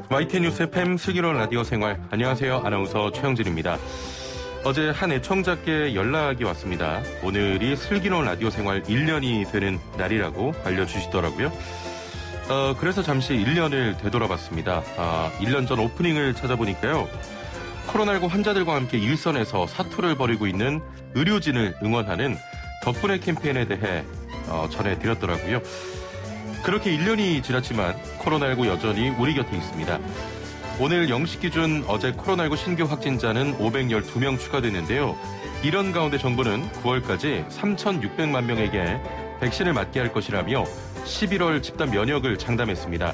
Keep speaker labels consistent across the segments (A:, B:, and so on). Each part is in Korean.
A: YTN 뉴스 FM 슬기로운 라디오 생활. 안녕하세요. 아나운서 최영진입니다. 어제 한 애청자께 연락이 왔습니다. 오늘이 슬기로운 라디오 생활 1년이 되는 날이라고 알려주시더라고요. 그래서 잠시 1년을 되돌아봤습니다. 1년 전 오프닝을 찾아보니까요. 코로나19 환자들과 함께 일선에서 사투를 벌이고 있는 의료진을 응원하는 덕분에 캠페인에 대해 전해드렸더라고요. 그렇게 1년이 지났지만 코로나19 여전히 우리 곁에 있습니다. 오늘 0시 기준 어제 코로나19 신규 확진자는 512명 추가됐는데요. 이런 가운데 정부는 9월까지 3,600만 명에게 백신을 맞게 할 것이라며 11월 집단 면역을 장담했습니다.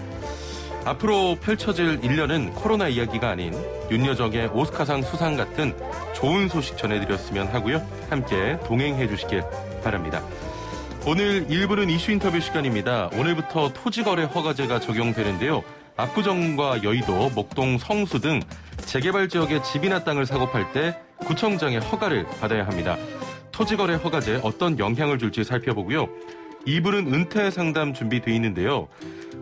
A: 앞으로 펼쳐질 1년은 코로나 이야기가 아닌 윤여정의 오스카상 수상 같은 좋은 소식 전해드렸으면 하고요. 함께 동행해 주시길 바랍니다. 오늘 1부는 이슈 인터뷰 시간입니다. 오늘부터 토지거래 허가제가 적용되는데요. 압구정과 여의도, 목동, 성수 등 재개발 지역의 집이나 땅을 사고 팔 때 구청장의 허가를 받아야 합니다. 토지거래 허가제 어떤 영향을 줄지 살펴보고요. 2부는 은퇴 상담 준비되어 있는데요.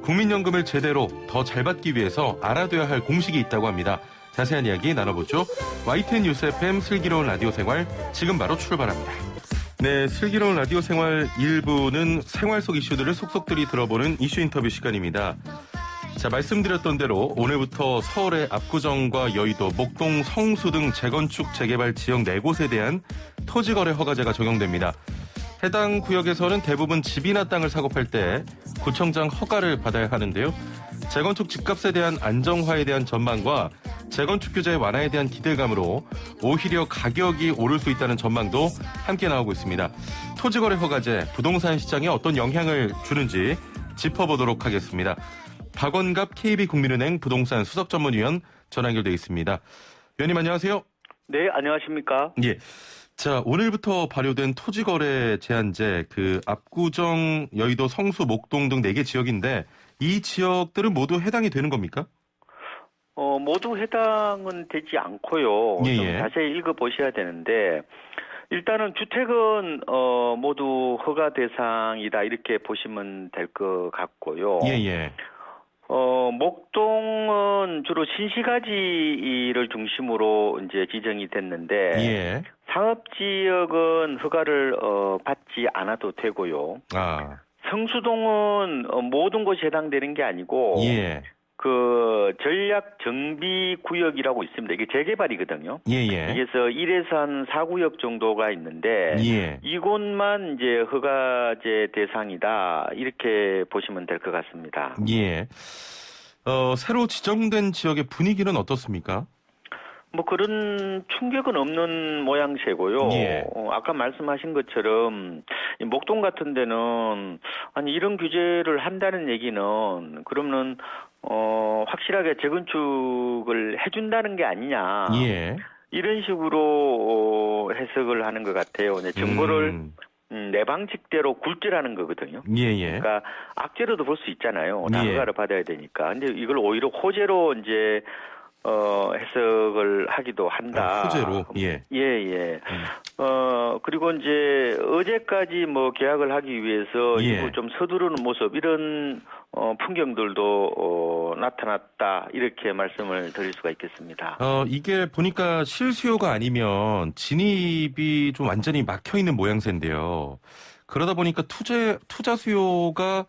A: 국민연금을 제대로 더 잘 받기 위해서 알아둬야 할 공식이 있다고 합니다. 자세한 이야기 나눠보죠. YTN 뉴스 FM 슬기로운 라디오 생활 지금 바로 출발합니다. 네, 슬기로운 라디오 생활 1부는 생활 속 이슈들을 속속들이 들어보는 이슈 인터뷰 시간입니다. 자, 말씀드렸던 대로 오늘부터 서울의 압구정과 여의도, 목동, 성수 등 재건축, 재개발 지역 4곳에 대한 토지거래 허가제가 적용됩니다. 해당 구역에서는 대부분 집이나 땅을 사고 팔 때 구청장 허가를 받아야 하는데요. 재건축 집값에 대한 안정화에 대한 전망과 재건축 규제 완화에 대한 기대감으로 오히려 가격이 오를 수 있다는 전망도 함께 나오고 있습니다. 토지거래 허가제, 부동산 시장에 어떤 영향을 주는지 짚어보도록 하겠습니다. 박원갑 KB국민은행 부동산 수석전문위원 전화 연결되어 있습니다. 위원님 안녕하세요.
B: 네, 안녕하십니까?
A: 예. 자, 오늘부터 발효된 토지거래 제한제, 압구정, 여의도, 성수, 목동 등 4개 지역인데 이 지역들은 모두 해당이 되는 겁니까?
B: 모두 해당은 되지 않고요.
A: 예,
B: 좀
A: 예.
B: 자세히 읽어보셔야 되는데 일단은 주택은 모두 허가 대상이다 이렇게 보시면 될 것 같고요.
A: 예, 예.
B: 목동은 주로 신시가지를 중심으로 이제 지정이 됐는데
A: 예.
B: 상업지역은 허가를 받지 않아도 되고요. 성수동은 모든 곳이 해당되는 게 아니고
A: 예.
B: 그 전략 정비 구역이라고 있습니다. 이게 재개발이거든요.
A: 예.
B: 그래서 1에서 한 4구역 정도가 있는데
A: 예.
B: 이곳만 이제 허가제 대상이다 이렇게 보시면 될 것 같습니다.
A: 예. 새로 지정된 지역의 분위기는 어떻습니까?
B: 뭐 그런 충격은 없는 모양새고요.
A: 예.
B: 아까 말씀하신 것처럼 목동 같은 데는 아니 이런 규제를 한다는 얘기는 그러면 확실하게 재건축을 해준다는 게 아니냐.
A: 예.
B: 이런 식으로 해석을 하는 것 같아요. 정보를 내방직대로 굴절하는 거거든요.
A: 예.
B: 그러니까 악재로도 볼 수 있잖아요. 다
A: 예.
B: 허가를 받아야 되니까. 근데 이걸 오히려 호재로 이제 해석을 하기도 한다.
A: 호재로? 예.
B: 예. 그리고 이제 어제까지 뭐 계약을 하기 위해서
A: 예.
B: 일부 좀 서두르는 모습 이런 풍경들도 나타났다. 이렇게 말씀을 드릴 수가 있겠습니다.
A: 이게 보니까 실수요가 아니면 진입이 좀 완전히 막혀 있는 모양새인데요. 그러다 보니까 투자 수요가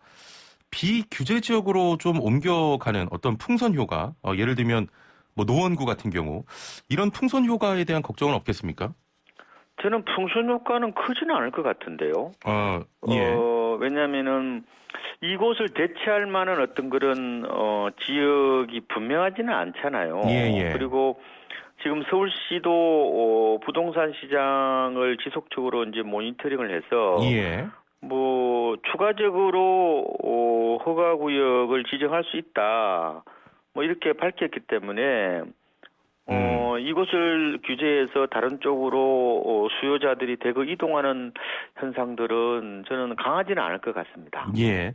A: 비규제 지역으로 좀 옮겨가는 어떤 풍선 효과, 예를 들면 뭐 노원구 같은 경우 이런 풍선 효과에 대한 걱정은 없겠습니까?
B: 저는 풍선 효과는 크지는 않을 것 같은데요.
A: 예.
B: 왜냐하면은 이곳을 대체할 만한 어떤 그런 지역이 분명하지는 않잖아요.
A: 예.
B: 그리고 지금 서울시도 부동산 시장을 지속적으로 이제 모니터링을 해서
A: 예.
B: 뭐 추가적으로 허가 구역을 지정할 수 있다. 뭐 이렇게 밝혔기 때문에 이곳을 규제해서 다른 쪽으로 수요자들이 대거 이동하는 현상들은 저는 강하지는 않을 것 같습니다.
A: 예.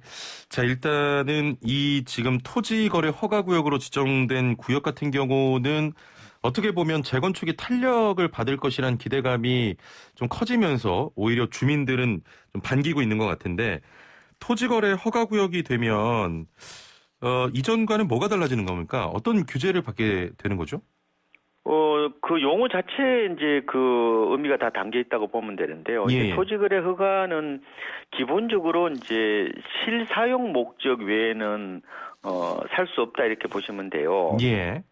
A: 자, 일단은 이 지금 토지거래 허가구역으로 지정된 구역 같은 경우는 어떻게 보면 재건축이 탄력을 받을 것이라는 기대감이 좀 커지면서 오히려 주민들은 좀 반기고 있는 것 같은데 토지거래 허가구역이 되면 이전과는 뭐가 달라지는 겁니까? 어떤 규제를 받게 되는 거죠?
B: 그 용어 자체에 이제 그 의미가 다 담겨 있다고 보면 되는데요.
A: 예,
B: 이제
A: 예.
B: 토지거래 허가는 기본적으로 이제 실사용 목적 외에는 살 수 없다 이렇게 보시면 돼요.
A: 예.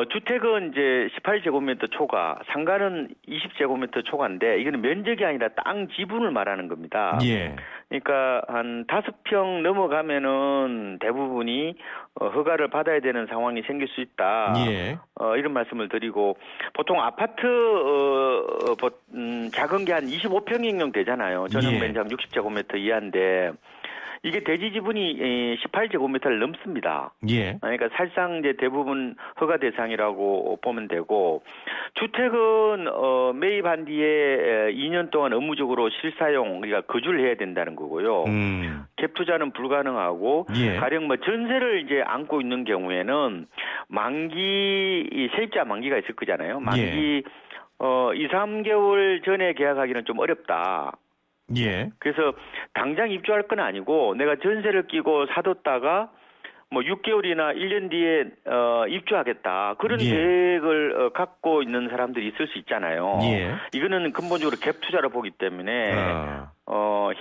B: 주택은 이제 18제곱미터 초과, 상가는 20제곱미터 초과인데 이거는 면적이 아니라 땅 지분을 말하는 겁니다.
A: 예.
B: 그러니까 한 5평 넘어가면은 대부분이 허가를 받아야 되는 상황이 생길 수 있다.
A: 예.
B: 이런 말씀을 드리고 보통 아파트 작은 게 한 25평이면 되잖아요. 전용
A: 예.
B: 면적 60제곱미터 이하인데 이게 대지 지분이 18제곱미터를 넘습니다.
A: 예.
B: 그러니까 사실상 이제 대부분 허가 대상이라고 보면 되고 주택은 매입한 뒤에 2년 동안 의무적으로 실사용 그러니까 거주를 해야 된다는 거고요. 갭 투자는 불가능하고
A: 예.
B: 가령 뭐 전세를 이제 안고 있는 경우에는 만기 세입자 만기가 있을 거잖아요. 만기 2, 3개월 전에 계약하기는 좀 어렵다.
A: 예.
B: 그래서 당장 입주할 건 아니고 내가 전세를 끼고 사뒀다가 뭐 6개월이나 1년 뒤에 입주하겠다. 그런
A: 예.
B: 계획을 갖고 있는 사람들이 있을 수 있잖아요.
A: 예.
B: 이거는 근본적으로 갭 투자로 보기 때문에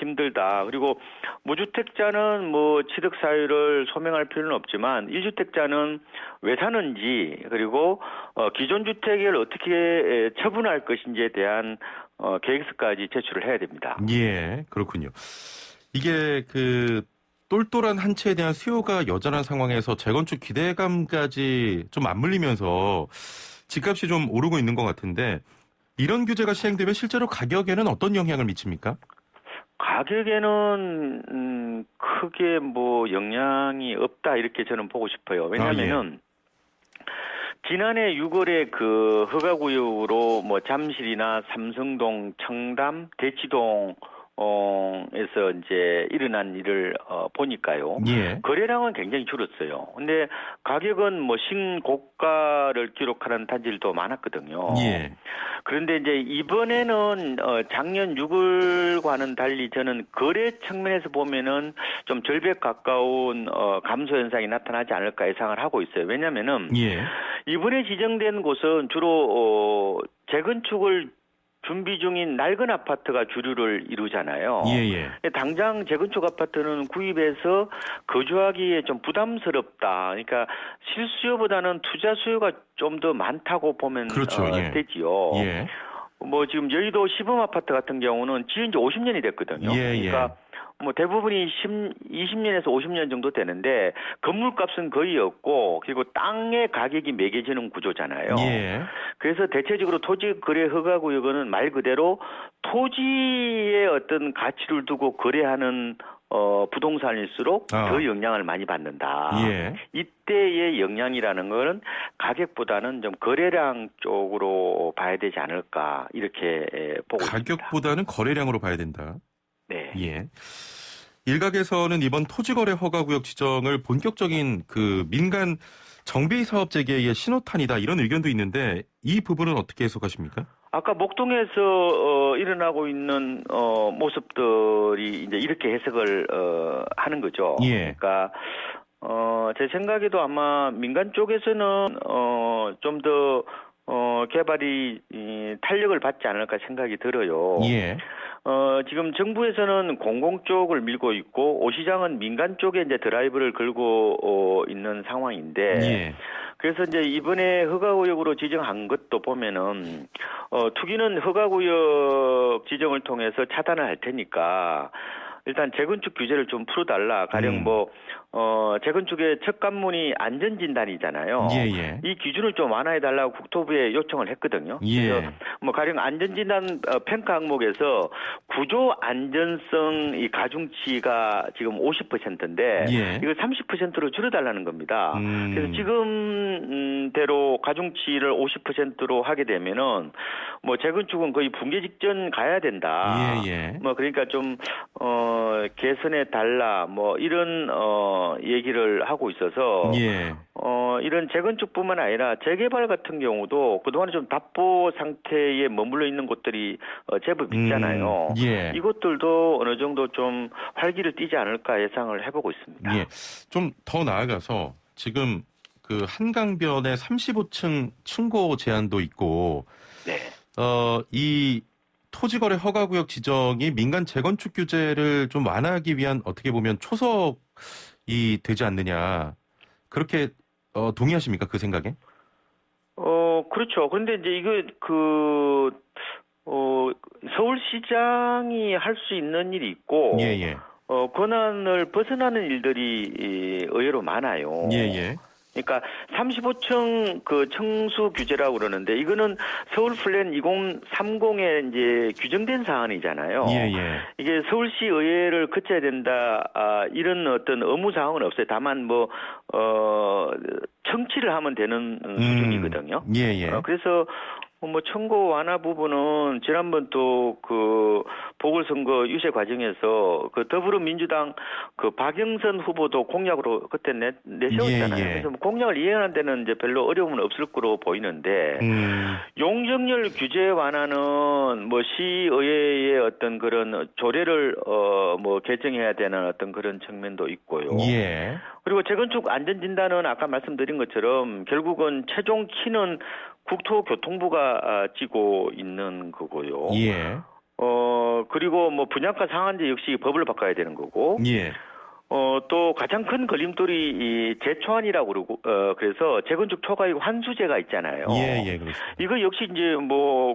B: 힘들다. 그리고 무주택자는 뭐 취득 사유를 소명할 필요는 없지만 1주택자는 왜 사는지 그리고 기존 주택을 어떻게 처분할 것인지에 대한 계획서까지 제출을 해야 됩니다.
A: 예, 그렇군요. 이게 그 똘똘한 한 채에 대한 수요가 여전한 상황에서 재건축 기대감까지 좀 맞물리면서 집값이 좀 오르고 있는 것 같은데 이런 규제가 시행되면 실제로 가격에는 어떤 영향을 미칩니까?
B: 가격에는 크게 뭐 영향이 없다 이렇게 저는 보고 싶어요. 왜냐하면은 지난해 6월에 그 허가구역으로 뭐 잠실이나 삼성동, 청담, 대치동 에서 이제 일어난 일을 보니까요.
A: 예.
B: 거래량은 굉장히 줄었어요. 근데 가격은 뭐 신고가를 기록하는 단지들도 많았거든요.
A: 예.
B: 그런데 이제 이번에는 작년 6월과는 달리 저는 거래 측면에서 보면은 좀 절벽 가까운 감소 현상이 나타나지 않을까 예상을 하고 있어요. 왜냐면은 이번에 지정된 곳은 주로 재건축을 준비 중인 낡은 아파트가 주류를 이루잖아요.
A: 예.
B: 당장 재건축 아파트는 구입해서 거주하기에 좀 부담스럽다. 그러니까 실수요보다는 투자 수요가 좀 더 많다고 보면
A: 그렇죠.
B: 되지요.
A: 예.
B: 뭐 지금 여의도 시범 아파트 같은 경우는 지은 지 50년이 됐거든요. 그러니까 뭐 대부분이 20년에서 50년 정도 되는데 건물값은 거의 없고 그리고 땅의 가격이 매겨지는 구조잖아요. 그래서 대체적으로 토지 거래 허가 구역은 말 그대로 토지의 어떤 가치를 두고 거래하는 부동산일수록 더 영향을 많이 받는다. 이때의 영향이라는 것은 가격보다는 좀 거래량 쪽으로 봐야 되지 않을까 이렇게 보고 있습니다.
A: 가격보다는 거래량으로 봐야 된다.
B: 네.
A: 예. 일각에서는 이번 토지거래 허가구역 지정을 본격적인 그 민간 정비 사업 재개의 신호탄이다 이런 의견도 있는데 이 부분은 어떻게 해석하십니까? 아까
B: 목동에서 일어나고 있는 모습들이 이제 이렇게 해석을 하는 거죠. 그러니까 제 생각에도 아마 민간 쪽에서는 좀 더 개발이 탄력을 받지 않을까 생각이 들어요. 지금 정부에서는 공공 쪽을 밀고 있고 오 시장은 민간 쪽에 이제 드라이브를 걸고 있는 상황인데 그래서 이제 이번에 허가구역으로 지정한 것도 보면은 투기는 허가구역 지정을 통해서 차단을 할 테니까 일단 재건축 규제를 좀 풀어달라. 가령 재건축의 첫 관문이 안전진단이잖아요. 이 기준을 좀 완화해달라고 국토부에 요청을 했거든요. 그래서 뭐 가령 안전진단 평가 항목에서 구조 안전성 이 가중치가 지금 50%인데 이걸 30%로 줄여달라는 겁니다. 그래서 지금대로 가중치를 50%로 하게 되면은 뭐 재건축은 거의 붕괴 직전 가야 된다. 뭐 그러니까 좀 개선해 달라 뭐 이런 얘기를 하고 있어서 이런 재건축뿐만 아니라 재개발 같은 경우도 그동안에 좀 답보 상태에 머물러 있는 곳들이 제법 있잖아요.
A: 예.
B: 이것들도 어느 정도 좀 활기를 띠지 않을까 예상을 해보고 있습니다.
A: 예. 좀 더 나아가서 지금 그 한강변에 35층 층고 제한도 있고,
B: 네.
A: 이 토지거래 허가구역 지정이 민간 재건축 규제를 좀 완화하기 위한 어떻게 보면 초석이 되지 않느냐. 그렇게 동의하십니까? 그 생각에?
B: 그렇죠. 근데 이제 서울시장이 할 수 있는 일이 있고,
A: 예, 예.
B: 권한을 벗어나는 일들이 의외로 많아요.
A: 예, 예.
B: 그러니까 35층 그 청수 규제라고 그러는데 이거는 서울 플랜 2030에 이제 규정된 사안이잖아요.
A: 예, 예.
B: 이게 서울시 의회를 거쳐야 된다, 이런 어떤 의무 사항은 없어요. 다만 청취를 하면 되는 수준이거든요.
A: 예, 예.
B: 그래서 청구 완화 부분은 지난번 또 그 보궐선거 유세 과정에서 그 더불어민주당 그 박영선 후보도 공약으로 그때 내세웠잖아요.
A: 예, 예.
B: 그래서 공약을 이행하는 데는 이제 별로 어려움은 없을 거로 보이는데 용적률 규제 완화는 시의회의 어떤 그런 조례를 개정해야 되는 어떤 그런 측면도 있고요.
A: 예.
B: 그리고 재건축 안전진단은 아까 말씀드린 것처럼 결국은 최종 키는 국토교통부가 지고 있는 거고요.
A: 예.
B: 그리고 분양가 상한제 역시 법을 바꿔야 되는 거고.
A: 예.
B: 또 가장 큰 걸림돌이 이 재초안이라고 그러고, 그래서 재건축 초과이익 환수제가 있잖아요.
A: 예, 예, 그렇습니다.
B: 이거 역시 이제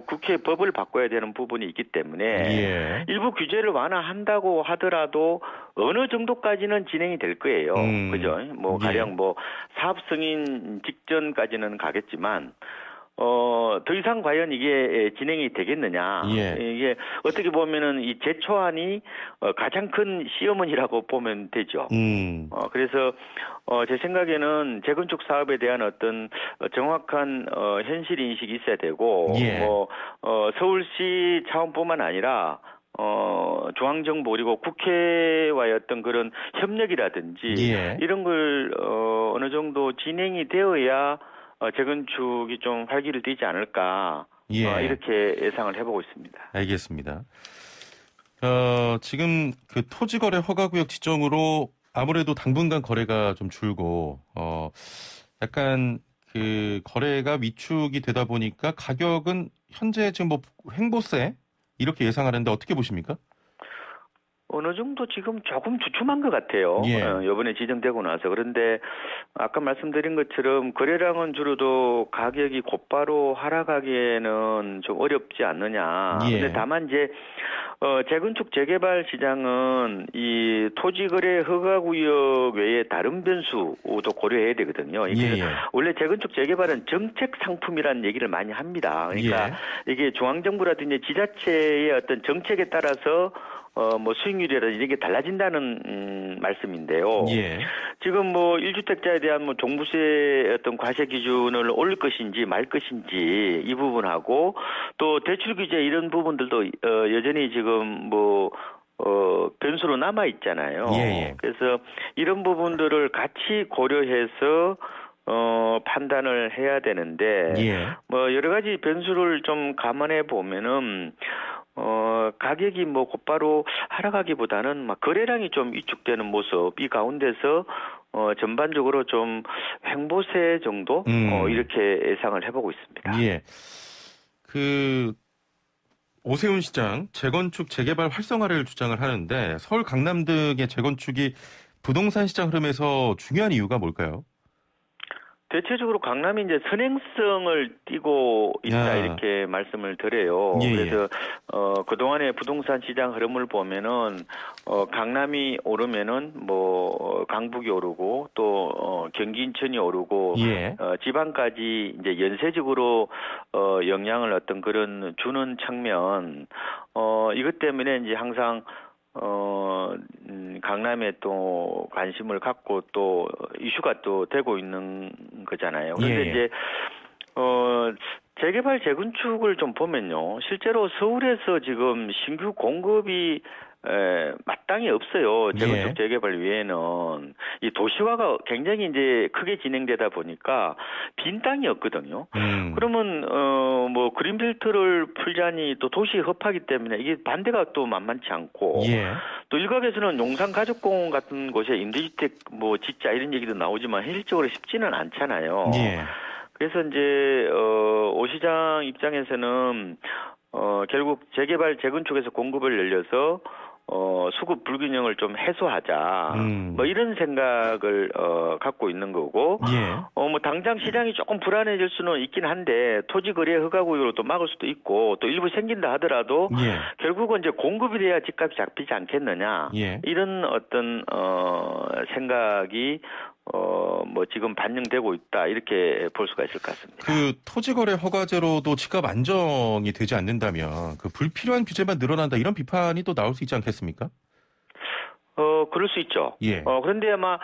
B: 국회 법을 바꿔야 되는 부분이 있기 때문에.
A: 예.
B: 일부 규제를 완화한다고 하더라도 어느 정도까지는 진행이 될 거예요. 그죠? 가령 사업 승인 직전까지는 가겠지만, 더 이상 과연 이게 진행이 되겠느냐.
A: 예.
B: 이게 어떻게 보면은 이 재초안이 가장 큰 시험원이라고 보면 되죠. 그래서 제 생각에는 재건축 사업에 대한 어떤 정확한 현실 인식이 있어야 되고,
A: 예.
B: 서울시 차원뿐만 아니라 중앙정부 그리고 국회와의 어떤 그런 협력이라든지
A: 예.
B: 이런 걸 어느 정도 진행이 되어야 재건축이 좀 활기를 띠지 않을까.
A: 예.
B: 이렇게 예상을 해보고 있습니다.
A: 알겠습니다. 지금 그 토지거래 허가구역 지정으로 아무래도 당분간 거래가 좀 줄고, 약간 그 거래가 위축이 되다 보니까 가격은 현재 지금 횡보세 이렇게 예상하는데 어떻게 보십니까?
B: 어느 정도 지금 조금 주춤한 것 같아요.
A: 예.
B: 이번에 지정되고 나서. 그런데 아까 말씀드린 것처럼 거래량은 줄어도 가격이 곧바로 하락하기에는 좀 어렵지 않느냐.
A: 예.
B: 근데 다만 이제 재건축 재개발 시장은 이 토지거래 허가구역 외에 다른 변수도 고려해야 되거든요. 이게
A: 예.
B: 원래 재건축 재개발은 정책 상품이라는 얘기를 많이 합니다. 그러니까 이게 중앙정부라든지 지자체의 어떤 정책에 따라서 수익률이라든지 이게 달라진다는 말씀인데요.
A: 예.
B: 지금 1주택자에 대한 종부세 어떤 과세 기준을 올릴 것인지 말 것인지 이 부분하고 또 대출 규제 이런 부분들도 여전히 지금 변수로 남아 있잖아요.
A: 예.
B: 그래서 이런 부분들을 같이 고려해서 판단을 해야 되는데
A: 예.
B: 여러 가지 변수를 좀 감안해 보면은 가격이 곧바로 하락하기보다는 거래량이 좀 위축되는 모습, 이 가운데서 전반적으로 좀 횡보세 정도 이렇게 예상을 해보고 있습니다.
A: 예. 오세훈 시장 재건축 재개발 활성화를 주장을 하는데 서울 강남 등의 재건축이 부동산 시장 흐름에서 중요한 이유가 뭘까요?
B: 대체적으로 강남이 이제 선행성을 띠고 있다 이렇게 말씀을 드려요.
A: 예.
B: 그래서 그동안의 부동산 시장 흐름을 보면은 강남이 오르면은 강북이 오르고 또 경기 인천이 오르고
A: 예.
B: 지방까지 이제 연쇄적으로 영향을 어떤 그런 주는 측면 이것 때문에 이제 항상 강남에 또 관심을 갖고 또 이슈가 또 되고 있는 거잖아요. 그런데 이제 재개발 재건축을 좀 보면요, 실제로 서울에서 지금 신규 공급이 마땅히 없어요. 재건축
A: 예.
B: 재개발 외에는 이 도시화가 굉장히 이제 크게 진행되다 보니까 빈 땅이 없거든요. 그러면 뭐 그린벨트를 풀자니 또 도시 허파기 때문에 이게 반대가 또 만만치 않고
A: 예.
B: 또 일각에서는 용산 가족공원 같은 곳에 임대주택 뭐 짓자 이런 얘기도 나오지만 현실적으로 쉽지는 않잖아요.
A: 예.
B: 그래서 이제 오 시장 입장에서는 결국 재개발 재건축에서 공급을 열려서 수급 불균형을 좀 해소하자. 뭐 이런 생각을 갖고 있는 거고.
A: 예.
B: 뭐 당장 시장이 조금 불안해질 수는 있긴 한데 토지 거래 허가 구역으로 또 막을 수도 있고 또 일부 생긴다 하더라도
A: 예.
B: 결국은 이제 공급이 돼야 집값이 잡히지 않겠느냐.
A: 예.
B: 이런 어떤 생각이 뭐 지금 반영되고 있다 이렇게 볼 수가 있을 것 같습니다.
A: 그 토지거래 허가제로도 집값 안정이 되지 않는다면 그 불필요한 규제만 늘어난다 이런 비판이 또 나올 수 있지 않겠습니까?
B: 그럴 수 있죠.
A: 예.
B: 그런데 아마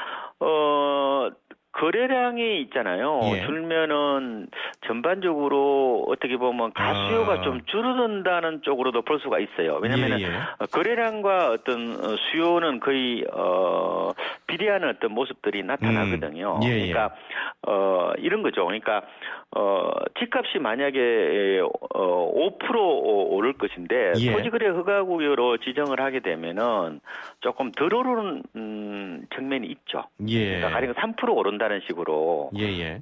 B: 거래량이 있잖아요.
A: 예.
B: 줄면은 전반적으로 어떻게 보면 가수요가 좀 줄어든다는 쪽으로도 볼 수가 있어요. 왜냐하면 거래량과 어떤 수요는 거의 비례하는 어떤 모습들이 나타나거든요. 그러니까 이런 거죠. 그러니까 집값이 만약에 5% 오를 것인데 토지거래 허가구역으로 지정을 하게 되면은 조금 덜 오르는 측면이 있죠. 그러니까 가령 3% 오른다는 식으로.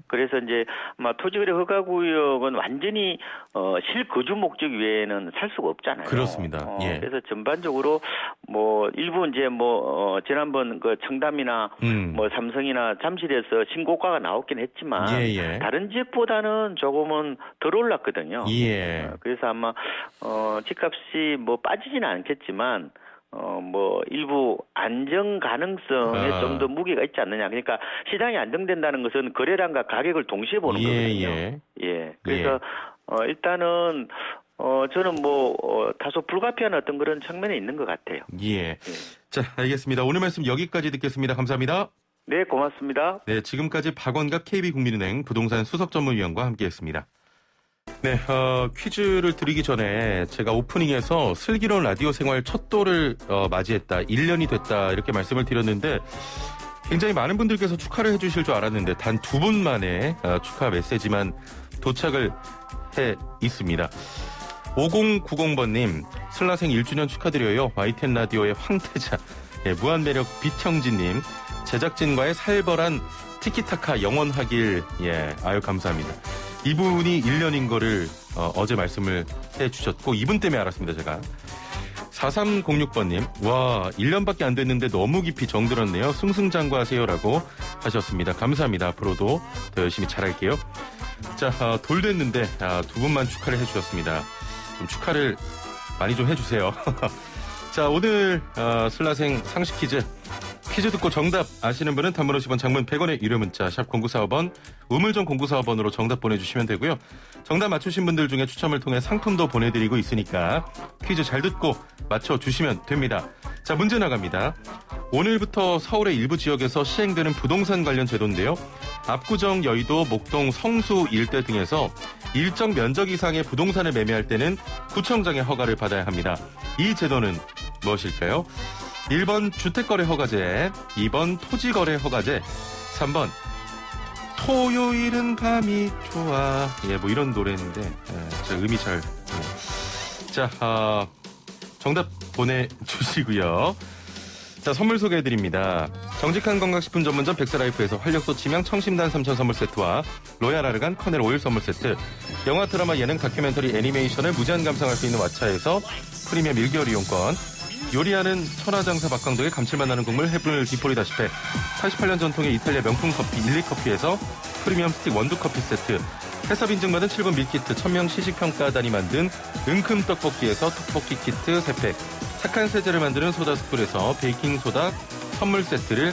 B: 그래서 이제 아마 토지거래 허가구역은 완전히 실거주 목적 외에는 살 수가 없잖아요.
A: 그렇습니다.
B: 그래서 전반적으로 뭐 일부 이제 뭐 지난번 그 청담이나 뭐 삼성이나 잠실에서 신고가가 나왔긴 했지만 다른 지역보다는 조금은 덜 올랐거든요. 그래서 아마 집값이 뭐 빠지지는 않겠지만 뭐 일부 안정 가능성에 좀 더 무게가 있지 않느냐. 그러니까 시장이 안정된다는 것은 거래량과 가격을 동시에 보는 거거든요. 그래서 일단은 저는 뭐 다소 불가피한 어떤 그런 측면이 있는 것 같아요.
A: 자, 알겠습니다. 오늘 말씀 여기까지 듣겠습니다. 감사합니다.
B: 네, 고맙습니다.
A: 네, 지금까지 박원갑 KB국민은행 부동산 수석전문위원과 함께했습니다. 네, 퀴즈를 드리기 전에 제가 오프닝에서 슬기로운 라디오 생활 첫 돌을 맞이했다. 1년이 됐다. 이렇게 말씀을 드렸는데 굉장히 많은 분들께서 축하를 해주실 줄 알았는데 단 2분 만에 축하 메시지만 도착을 해 있습니다. 5090번님, 슬라생 1주년 축하드려요. YTN 라디오의 황태자, 무한매력 빛형진님, 제작진과의 살벌한 티키타카 영원하길. 아유 감사합니다. 이분이 1년인 거를 어제 말씀을 해주셨고 이분 때문에 알았습니다. 제가. 4306번님, 와 1년밖에 안 됐는데 너무 깊이 정들었네요. 승승장구하세요라고 하셨습니다. 감사합니다. 앞으로도 더 열심히 잘할게요. 자, 돌 됐는데 2분만 축하를 해주셨습니다. 좀 축하를 많이 좀 해주세요. 자, 오늘 슬라생 상식 퀴즈 듣고 정답 아시는 분은 단문 50원, 장문 100원의 유료 문자 샵 0945번, 우물정 0945번으로 정답 보내주시면 되고요. 정답 맞추신 분들 중에 추첨을 통해 상품도 보내드리고 있으니까 퀴즈 잘 듣고 맞춰주시면 됩니다. 자, 문제 나갑니다. 오늘부터 서울의 일부 지역에서 시행되는 부동산 관련 제도인데요. 압구정, 여의도, 목동, 성수 일대 등에서 일정 면적 이상의 부동산을 매매할 때는 구청장의 허가를 받아야 합니다. 이 제도는 무엇일까요? 1번 주택거래 허가제, 2번 토지거래 허가제, 3번 토요일은 밤이 좋아. 뭐 이런 노래인데 저 음이 잘. 자, 정답 보내주시고요. 자, 선물 소개해드립니다. 정직한 건강식품 전문점 백사라이프에서 활력소 치명 청심단 3천 선물 세트와 로얄 아르간 커넬 오일 선물 세트, 영화 드라마 예능 다큐멘터리 애니메이션을 무제한 감상할 수 있는 왓챠에서 프리미엄 1개월 이용권, 요리하는 천하장사 박강덕의 감칠맛 나는 국물 해물 디포리 다시팩, 88년 전통의 이탈리아 명품 커피 일리커피에서 프리미엄 스틱 원두커피 세트, 해썹 인증받은 7번 밀키트, 1000명 시식평가단이 만든 은큼 떡볶이에서 떡볶이 키트 3팩, 착한 세제를 만드는 소다스쿨에서 베이킹소다 선물 세트를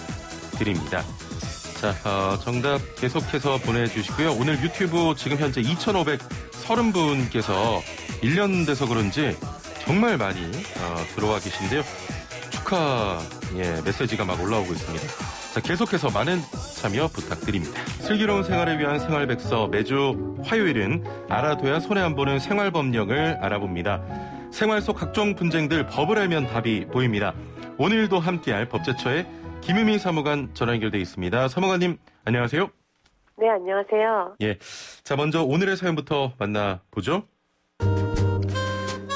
A: 드립니다. 자, 정답 계속해서 보내주시고요. 오늘 유튜브 지금 현재 2,530분께서 1년 돼서 그런지 정말 많이 들어와 계신데요. 축하 메시지가 막 올라오고 있습니다. 자, 계속해서 많은 참여 부탁드립니다. 슬기로운 생활을 위한 생활백서, 매주 화요일은 알아둬야 손해 안 보는 생활법령을 알아봅니다. 생활 속 각종 분쟁들 법을 알면 답이 보입니다. 오늘도 함께할 법제처의 김유미 사무관 전화 연결돼 있습니다. 사무관님, 안녕하세요.
C: 네, 안녕하세요.
A: 예, 자 먼저 오늘의 사연부터 만나보죠.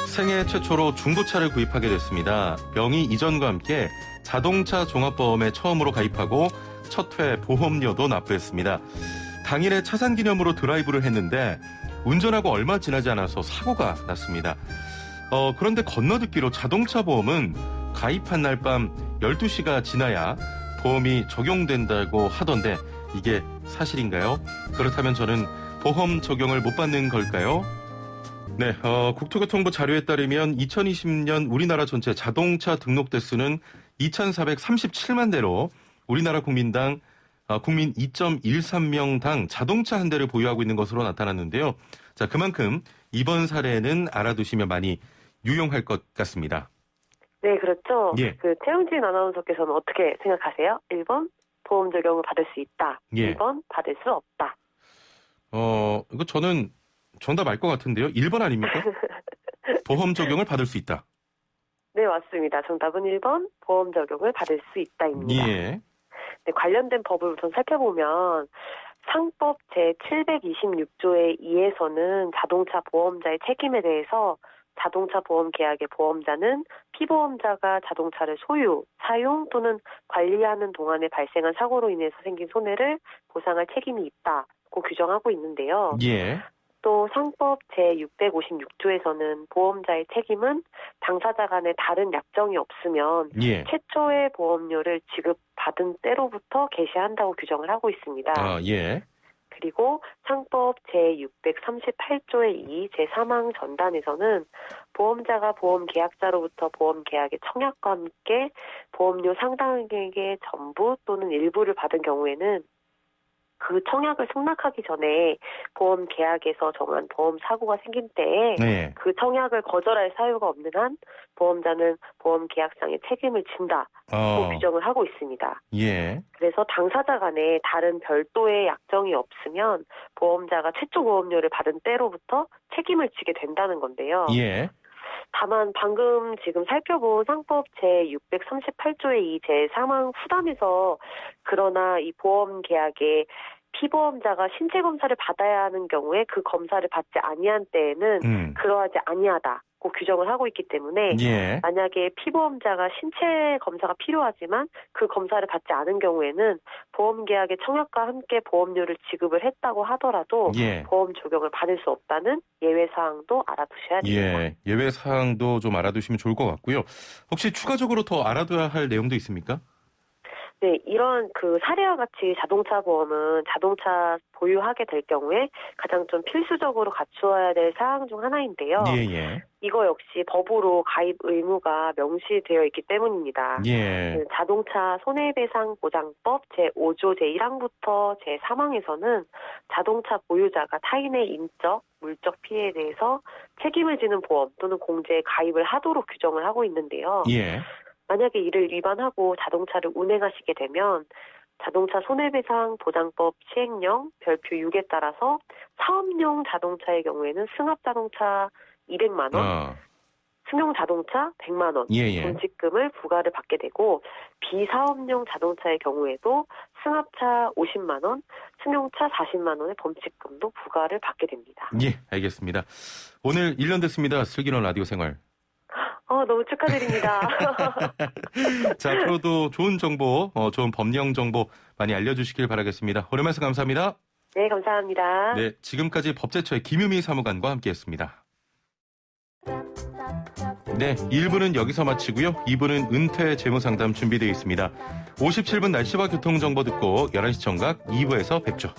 A: 생애 최초로 중고차를 구입하게 됐습니다. 명의 이전과 함께 자동차 종합보험에 처음으로 가입하고 첫 회 보험료도 납부했습니다. 당일에 차산 기념으로 드라이브를 했는데 운전하고 얼마 지나지 않아서 사고가 났습니다. 그런데 건너듣기로 자동차 보험은 가입한 날 밤 12시가 지나야 보험이 적용된다고 하던데 이게 사실인가요? 그렇다면 저는 보험 적용을 못 받는 걸까요? 네, 국토교통부 자료에 따르면 2020년 우리나라 전체 자동차 등록 대수는 2,437만 대로 우리나라 국민 2.13명당 자동차 한 대를 보유하고 있는 것으로 나타났는데요. 자, 그만큼 이번 사례는 알아두시면 많이 유용할 것 같습니다.
C: 네, 그렇죠.
A: 예.
C: 최영진 아나운서께서는 어떻게 생각하세요? 1번, 보험 적용을 받을 수 있다.
A: 예.
C: 2번, 받을 수 없다.
A: 이거 저는 정답 알 것 같은데요. 1번 아닙니까? 보험 적용을 받을 수 있다.
C: 네, 맞습니다. 정답은 1번, 보험 적용을 받을 수 있다입니다.
A: 예.
C: 네, 관련된 법을 우선 살펴보면 상법 제726조의 2에서는 자동차 보험자의 책임에 대해서 자동차 보험 계약의 보험자는 피보험자가 자동차를 소유, 사용 또는 관리하는 동안에 발생한 사고로 인해서 생긴 손해를 보상할 책임이 있다고 규정하고 있는데요.
A: 예.
C: 또 상법 제656조에서는 보험자의 책임은 당사자 간에 다른 약정이 없으면
A: 예.
C: 최초의 보험료를 지급받은 때로부터 개시한다고 규정을 하고 있습니다.
A: 예.
C: 그리고 상법 제638조의 2 제3항 전단에서는 보험자가 보험 계약자로부터 보험 계약의 청약과 함께 보험료 상당액의 전부 또는 일부를 받은 경우에는 그 청약을 승낙하기 전에 보험 계약에서 정한 보험 사고가 생긴 때에
A: 네.
C: 그 청약을 거절할 사유가 없는 한 보험자는 보험 계약상의 책임을 진다고 규정을 하고 있습니다.
A: 예.
C: 그래서 당사자 간에 다른 별도의 약정이 없으면 보험자가 최초 보험료를 받은 때로부터 책임을 지게 된다는 건데요.
A: 예.
C: 다만 방금 지금 살펴본 상법 제638조의 2 제3항 후단에서 그러나 이 보험 계약에 피보험자가 신체 검사를 받아야 하는 경우에 그 검사를 받지 아니한 때에는 그러하지 아니하다고 규정을 하고 있기 때문에
A: 예.
C: 만약에 피보험자가 신체 검사가 필요하지만 그 검사를 받지 않은 경우에는 보험 계약의 청약과 함께 보험료를 지급을 했다고 하더라도
A: 예.
C: 보험 적용을 받을 수 없다는 예외 사항도 알아두셔야 됩니다.
A: 예. 예외 사항도 좀 알아두시면 좋을 것 같고요. 혹시 추가적으로 더 알아둬야 할 내용도 있습니까?
C: 네, 이런 사례와 같이 자동차 보험은 자동차 보유하게 될 경우에 가장 좀 필수적으로 갖추어야 될 사항 중 하나인데요.
A: 예.
C: 이거 역시 법으로 가입 의무가 명시되어 있기 때문입니다.
A: 예.
C: 자동차 손해배상보장법 제5조 제1항부터 제3항에서는 자동차 보유자가 타인의 인적, 물적 피해에 대해서 책임을 지는 보험 또는 공제에 가입을 하도록 규정을 하고 있는데요.
A: 예.
C: 만약에 이를 위반하고 자동차를 운행하시게 되면 자동차 손해배상 보장법 시행령 별표 6에 따라서 사업용 자동차의 경우에는 승합자동차 200만 원, 승용 자동차 100만 원 범칙금을 부과를 받게 되고 비사업용 자동차의 경우에도 승합차 50만 원, 승용차 40만 원의 범칙금도 부과를 받게 됩니다.
A: 예, 알겠습니다. 오늘 1년 됐습니다. 슬기로운 라디오 생활.
C: 너무 축하드립니다.
A: 자, 앞으로도 좋은 정보, 좋은 법령 정보 많이 알려주시길 바라겠습니다. 오늘 말씀 감사합니다.
C: 네, 감사합니다.
A: 네, 지금까지 법제처의 김유미 사무관과 함께했습니다. 네, 1부는 여기서 마치고요. 2부는 은퇴 재무상담 준비되어 있습니다. 57분 날씨와 교통정보 듣고 11시 정각 2부에서 뵙죠.